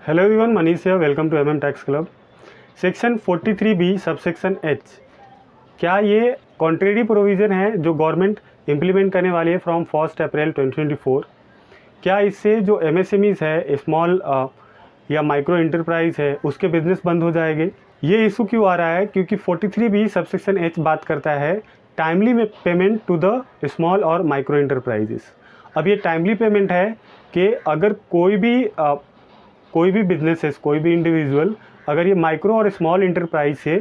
Hello everyone, Manish है। Welcome to tax club. Section 43B subsection H, क्या ये contrary provision है जो गवर्नमेंट इम्प्लीमेंट करने वाली है फ्रॉम 1 अप्रैल 2024? क्या इससे जो एमएसएमईज़ है, स्मॉल या माइक्रो इंटरप्राइज़ है, उसके बिजनेस बंद हो जाएंगे? ये इशू क्यों आ रहा है? क्योंकि 43B सबसेक्शन एच बात करता है timely payment to the small और माइक्रो इंटरप्राइजेस। अब ये टाइमली पेमेंट है कि अगर कोई भी बिजनेसेस, कोई भी इंडिविजुअल अगर ये माइक्रो और स्मॉल इंटरप्राइज से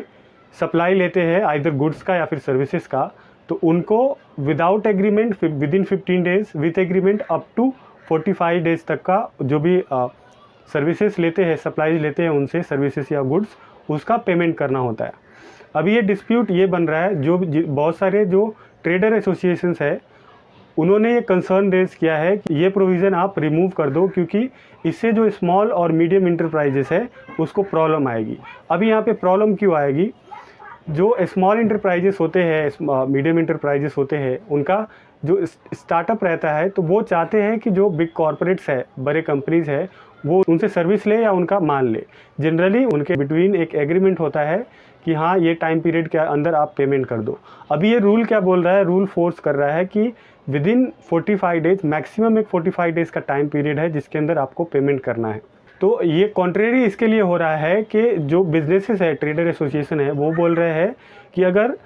सप्लाई लेते हैं आइदर गुड्स का या फिर सर्विसेज का, तो उनको without agreement within 15 days, with agreement up to 45 days तक का जो भी सर्विसेज लेते हैं, सप्लाईज लेते हैं उनसे सर्विसेज या गुड्स, उसका पेमेंट करना होता है। अभी ये डिस्प्यूट ये बन रहा है, जो बहुत सारे जो ट्रेडर एसोसिएशंस है उन्होंने ये कंसर्न रेज किया है कि ये प्रोविज़न आप रिमूव कर दो, क्योंकि इससे जो स्मॉल और मीडियम इंटरप्राइजेस है उसको प्रॉब्लम आएगी। अभी यहाँ पे प्रॉब्लम क्यों आएगी? जो स्मॉल इंटरप्राइजेस होते हैं, मीडियम इंटरप्राइजेस होते हैं, उनका जो स्टार्टअप रहता है तो वो चाहते हैं कि जो बिग कॉरपोरेट्स है, बड़े कंपनीज़ है, वो उनसे सर्विस ले या उनका माल ले। जनरली उनके बिटवीन एक एग्रीमेंट होता है कि हाँ, ये टाइम पीरियड के अंदर आप पेमेंट कर दो। अभी ये रूल क्या बोल रहा है? रूल फोर्स कर रहा है कि विद इन 45 डेज, मैक्सिमम एक 45 डेज़ का टाइम पीरियड है जिसके अंदर आपको पेमेंट करना है। तो ये कॉन्ट्रेरी इसके लिए हो रहा है कि जो बिजनेसेस है, ट्रेडर एसोसिएशन है, वो बोल रहे हैं कि अगर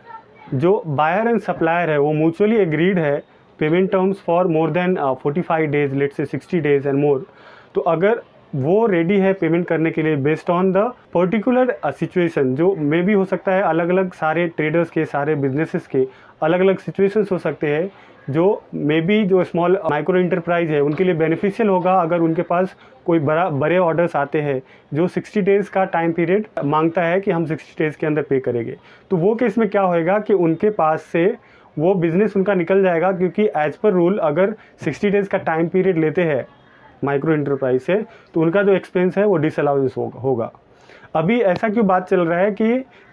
जो बायर एंड सप्लायर है वो म्यूचुअली एग्रीड है payment terms for more than 45 days, let's say 60 days and more, तो अगर वो रेडी है पेमेंट करने के लिए based on the particular situation, जो मे भी हो सकता है अलग अलग सारे ट्रेडर्स के, सारे बिजनेसेस के अलग अलग सिचुएशंस हो सकते हैं, जो मे बी जो स्मॉल माइक्रो इंटरप्राइज है उनके लिए बेनिफिशियल होगा अगर उनके पास कोई बड़े ऑर्डर्स आते हैं जो 60 डेज़ का टाइम पीरियड मांगता है कि हम 60 डेज़ के अंदर पे करेंगे। तो वो केस में क्या होएगा कि उनके पास से वो बिज़नेस उनका निकल जाएगा, क्योंकि एज पर रूल अगर 60 डेज़ का टाइम पीरियड लेते हैं माइक्रो इंटरप्राइज से तो उनका जो एक्सपेंस है वो डिसअलाउंस होगा। अभी ऐसा क्यों बात चल रहा है कि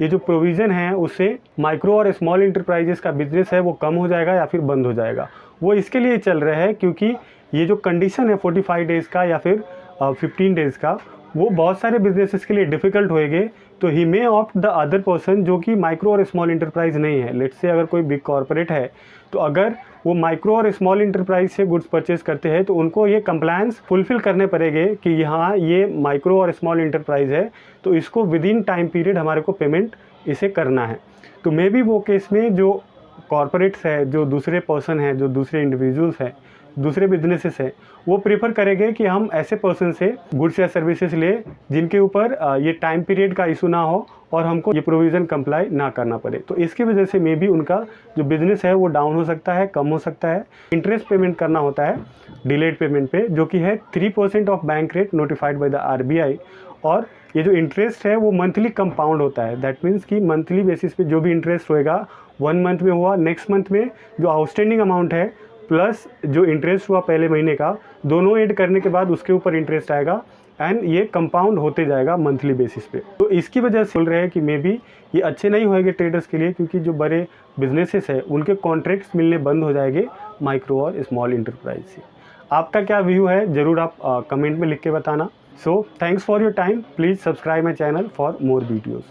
ये जो प्रोविज़न है उससे माइक्रो और स्मॉल इंटरप्राइजेस का बिजनेस है वो कम हो जाएगा या फिर बंद हो जाएगा? वो इसके लिए चल रहा है क्योंकि ये जो कंडीशन है 45 डेज़ का या फिर 15 डेज़ का, वो बहुत सारे बिजनेसेस के लिए डिफ़िकल्ट होएंगे। तो ही मे ऑप्ट द अदर पर्सन जो कि माइक्रो और स्मॉल इंटरप्राइज नहीं है। लेट्स से अगर कोई बिग कॉर्पोरेट है तो अगर वो माइक्रो और स्मॉल इंटरप्राइज से गुड्स परचेज करते हैं तो उनको ये कंप्लायंस फुलफिल करने पड़ेंगे कि हाँ, ये माइक्रो और स्मॉल इंटरप्राइज है तो इसको विद इन टाइम पीरियड हमारे को पेमेंट इसे करना है। तो मे बी वो केस में जो कॉर्पोरेट्स है, जो दूसरे पर्सन है, जो दूसरे इंडिविजुअल्स हैं, दूसरे बिजनेसेस हैं, वो प्रेफर करेंगे कि हम ऐसे पर्सन से गुड्स या सर्विसेज ले जिनके ऊपर ये टाइम पीरियड का इशू ना हो और हमको ये प्रोविज़न कंप्लाई ना करना पड़े। तो इसकी वजह से मे बी उनका जो बिज़नेस है वो डाउन हो सकता है, कम हो सकता है। इंटरेस्ट पेमेंट करना होता है डिलेड पेमेंट पे, जो कि है 3% of bank rate notified by the RBI. और ये जो इंटरेस्ट है वो मंथली कंपाउंड होता है। दैट मीन्स कि मंथली बेसिस पे जो भी इंटरेस्ट होएगा, 1 मंथ में हुआ, नेक्स्ट मंथ में जो आउटस्टैंडिंग अमाउंट है प्लस जो इंटरेस्ट हुआ पहले महीने का, दोनों ऐड करने के बाद उसके ऊपर इंटरेस्ट आएगा एंड ये कंपाउंड होते जाएगा मंथली बेसिस पे। तो इसकी वजह से बोल रहे हैं कि मे बी ये अच्छे नहीं होएंगे ट्रेडर्स के लिए, क्योंकि जो बड़े बिजनेसेस है उनके कॉन्ट्रैक्ट्स मिलने बंद हो जाएंगे माइक्रो और स्मॉल इंटरप्राइज से। आपका क्या व्यू है ज़रूर आप कमेंट में लिख के बताना। So thanks for your time. Please subscribe my channel for more videos.